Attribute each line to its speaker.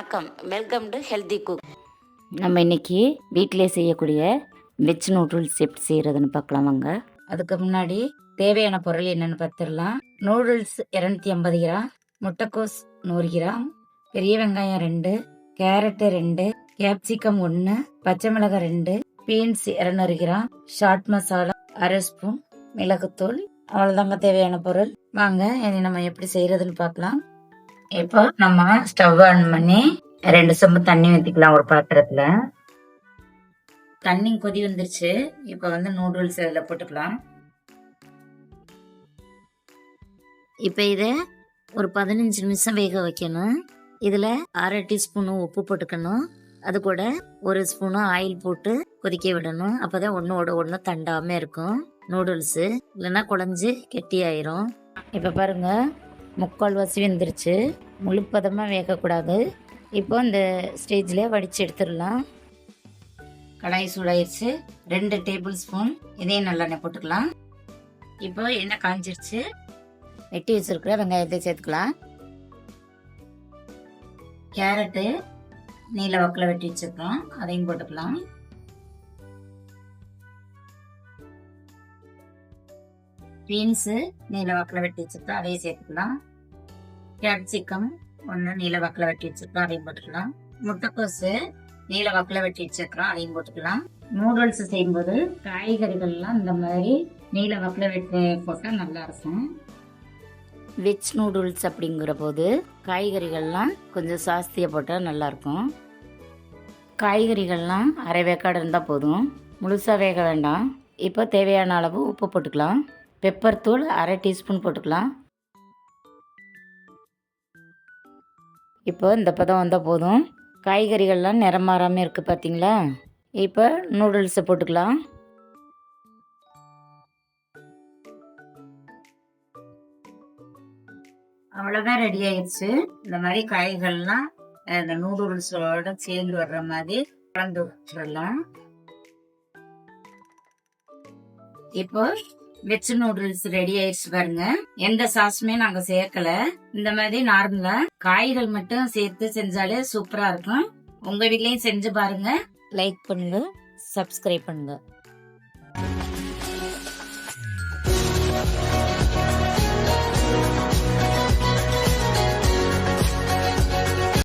Speaker 1: வணக்கம், welcome to healthy cook.
Speaker 2: நம்ம இன்றைக்கி வீட்டிலே செய்யக்கூடிய வெஜ் நூடுல்ஸ் எப்படி செய்கிறதுன்னு பார்க்கலாம் வாங்க. அதுக்கு முன்னாடி தேவையான பொருள் என்னென்னு பார்த்துடலாம். நூடுல்ஸ் 250 கிராம், முட்டைக்கோஸ் 100 கிராம், பெரிய வெங்காயம் 2, கேரட்டு 2, கேப்சிகம் 1, பச்சை மிளகாய் 2, beans 200 gram, chaat masala 1/2 spoon, மிளகுத்தூள். அவ்வளோதாங்க தேவையான பொருள். வாங்க இனி நம்ம எப்படி செய்கிறதுன்னு பார்க்கலாம். இப்போ நம்ம ஸ்டவ் ஆன் பண்ணி 2 சொம்பு தண்ணி ஊற்றிக்கலாம் ஒரு பாத்திரத்துல. தண்ணி கொதி வந்துருச்சு. இப்போ நூடுல்ஸ் அதில் போட்டுக்கலாம். இப்போ இதை ஒரு 15 நிமிஷம் வேக வைக்கணும். இதில் 1/2 டீஸ்பூனு உப்பு போட்டுக்கணும். அது கூட 1 ஸ்பூனு ஆயில் போட்டு கொதிக்க விடணும். அப்போதான் ஒன்றோட ஒன்று தண்டாமல் இருக்கும் நூடுல்ஸு, இல்லைன்னா குழஞ்சி கெட்டியாயிரும். இப்போ பாருங்க, முக்கால்வாசி வெந்துருச்சு. முழுப்பதமாக வேகக்கூடாது. இப்போ இந்த ஸ்டேஜில் வடித்து எடுத்துடலாம். கடாய் சூடாயிருச்சு. 2 டேபிள் ஸ்பூன் இதையும் நல்லெண்ணெய் போட்டுக்கலாம். இப்போ எண்ணெய் காஞ்சிருச்சு. வெட்டி வச்சிருக்கிற வெங்காயத்தை சேர்த்துக்கலாம். கேரட்டு நீல வாக்கில் வெட்டி வச்சிருக்கோம், அதையும் போட்டுக்கலாம். பீன்ஸு நீல வாக்கில் வெட்டி வச்சிருக்கோம், அதையும் சேர்த்துக்கலாம். கேப்சிகம் 1 நீல வாக்கில் வெட்டி வச்சிருக்கோம், அதையும் போட்டுக்கலாம். முட்டைக்கோசு நீல வாக்கில் வெட்டி வச்சிருக்கிறோம், அதையும் போட்டுக்கலாம். நூடுல்ஸ் செய்யும்போது காய்கறிகள்லாம் இந்த மாதிரி நீல வாக்கில் வெட்டி போட்டால் நல்லா இருக்கும். வெஜ் நூடுல்ஸ் அப்படிங்கிற போது காய்கறிகள்லாம் கொஞ்சம் ஜாஸ்தியாக போட்டால் நல்லாயிருக்கும். காய்கறிகள்லாம் அரை வேக்காடு இருந்தால் போதும், முழுசாக வேக வேண்டாம். இப்போ தேவையான அளவு உப்பு போட்டுக்கலாம். பெப்பர் தூள் 1/2 டீஸ்பூன் போட்டுக்கலாம். இப்போ இந்த பதம் வந்தால் போதும். காய்கறிகள்லாம் நிறம் மாறாமல் இருக்குது பார்த்தீங்களா. இப்போ நூடுல்ஸை போட்டுக்கலாம். அவ்வளோதான், ரெடி ஆயிடுச்சு. இந்த மாதிரி காய்கள்லாம் இந்த நூடுல்ஸோட சேர்ந்து வர்ற மாதிரி கலந்து வச்சிடலாம். இப்போ வெஜ் நூடுல்ஸ் ரெடி ஆயிடுச்சு பாருங்க. எந்த சாஸுமே நாங்க சேர்க்கல. இந்த மாதிரி நார்மலா காய்கள் மட்டும் சேர்த்து செஞ்சாலே சூப்பரா இருக்கும். உங்க வீட்லயும் செஞ்சு பாருங்க. லைக் பண்ணுங்க, சப்ஸ்கிரைப் பண்ணுங்க.